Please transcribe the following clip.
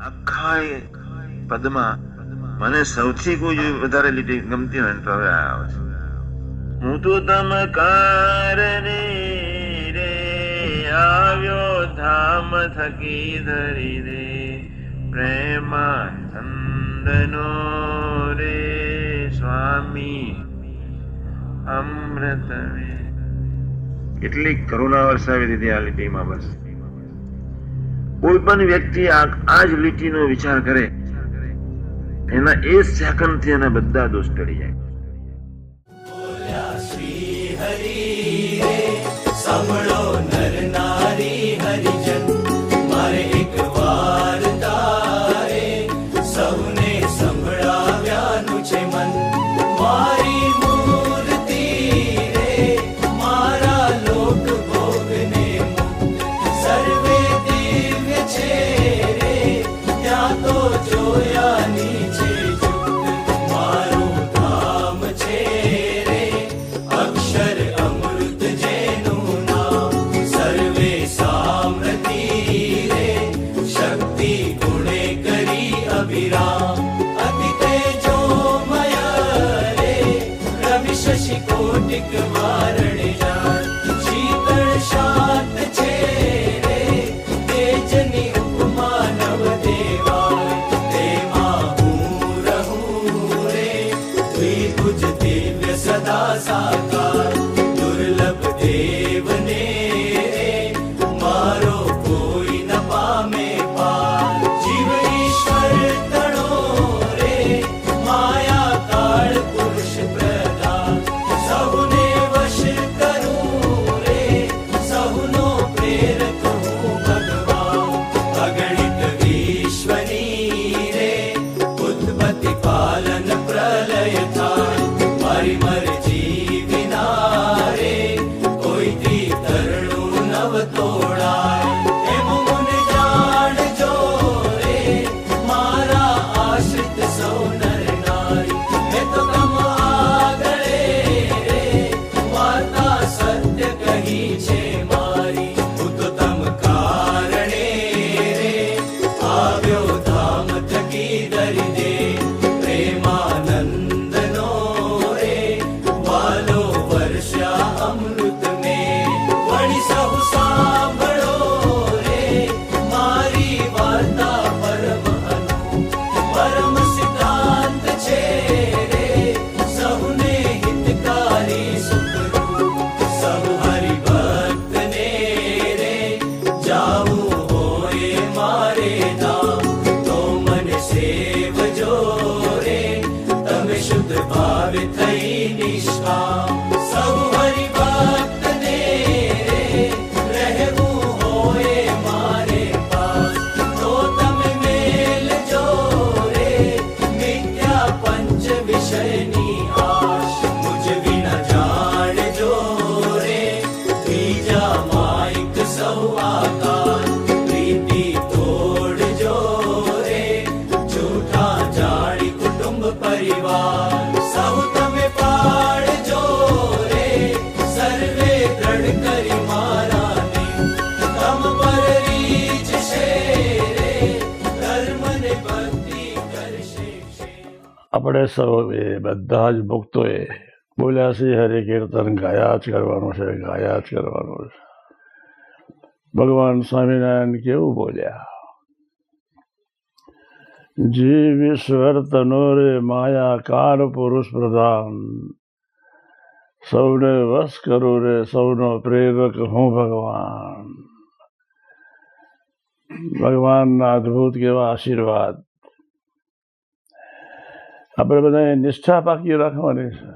આખા એ પદમાં મને સૌથી કોઈ વધારે લીટી ગમતી હોય ને તો હવે આવે છે. હું તો તમ કારણે રે આવ્યો ધામ થકી ધરી રે પ્રેમાનંદનો રે સ્વામી અમૃત વે. કેટલી કરુણા વરસાવી દીધી આ લીટીમાં. બસ કોઈ પણ વ્યક્તિ આ જ લીટીનો વિચાર કરે એના એ સેકન્ડ થી એના બધા દોષ ટળી જાય. શ્રી હરિ રે સાંભળો નર નારી હરિજન, મારે એક વાર તારે સૌને સંભળાવ્યાનું છે મન. મારી મૂર્તિ રે મારા લોક ભોગને મુક્ત, સર્વે દિવ્ય છે રે ત્યાં તો જોયાની છે જુક્ત. મારું ધામ છે રે અક્ષર અમૃત જેનું નામ, સર્વે સામ્રતિ રે શક્તિ ગુણે કરી અભિરામ. અતિ તેજોમય રે રવિ શશિ કોટિક વારણ જાન, શીતળ શાંત છે રે તેજની ઉપમા નવ દેવાય. તેમાં હું રહું રે દ્વિભુજ દિવ્ય સદા સાકાર, દુર્લભ દેવને રે મારો કોઈ ન પામે પાર. જીવ ઈશ્વર તણો રે માયા કાળ પુરુષ પ્રધાન, સહુને વશ કરું રે સહુનો પ્રેરક હું ભગવાન. અગણિત વિશ્વની રે ઉત્પત્તિ પાલન પ્રલય થાય, મારી મરજી વિના રે કોઈથી તરણું નવ તોડાય. એમ મુન જાણજો રે મારા આશ્રિત સૌ નર નારી, મેં તો તમ આગળે રે વાર્તા સત્ય કહી છે મારી. હું તો તમ કારણે રે આવ્યો ધામ થકી ધરી દે પ્રેમાનંદનો રે વાલો વર્ષા અમૃત મેં. વળી સહુ સાંભળો રે મારી વાર્તા પરમ અનુ, પરમ સિદ્ધાંત છે રે સહુને હિતકારી સુખરૂપ. સહુ હરિભક્તને રે જાવું હોય મારે ધામ, તો મને સેવજો રે તમે શુદ્ધ ભાવે થઈ નિષ્કામ. સહુ હરિભક્તને રે રહેવું હોય મારે પાસ, તો તમે મેલજો રે મિથ્યા પંચ વિષયની આશ. મુજ વિના જાણજો રે બીજા માઇક સૌ આકાર, પ્રીતિ તોડજો રે જૂઠા જાણી કુટુંબ પરિવાર. સૌ તમે પાડજો રે સર્વે દ્રઢ કરી મારાને, તમ પર રીઝશે રે ધર્મને ભક્તિ કરશે ક્ષેમ. આપણે સૌ બધા જ ભક્તોએ બોલ્યા છે હરે કીર્તન ગાયા જ કરવાનું છે, ગાયા જ કરવાનું છે. ભગવાન સ્વામિનારાયણ કેવું બોલ્યા, જીવ ઈશ્વર તનો રે માયા કાર પુરુષ પ્રધાન, સૌને વશ કરું રે સૌનો પ્રેરક હું ભગવાન. ભગવાનના અદ્ભુત કેવા આશીર્વાદ. આપણે બધાએ નિષ્ઠા પાકી રાખવાની છે.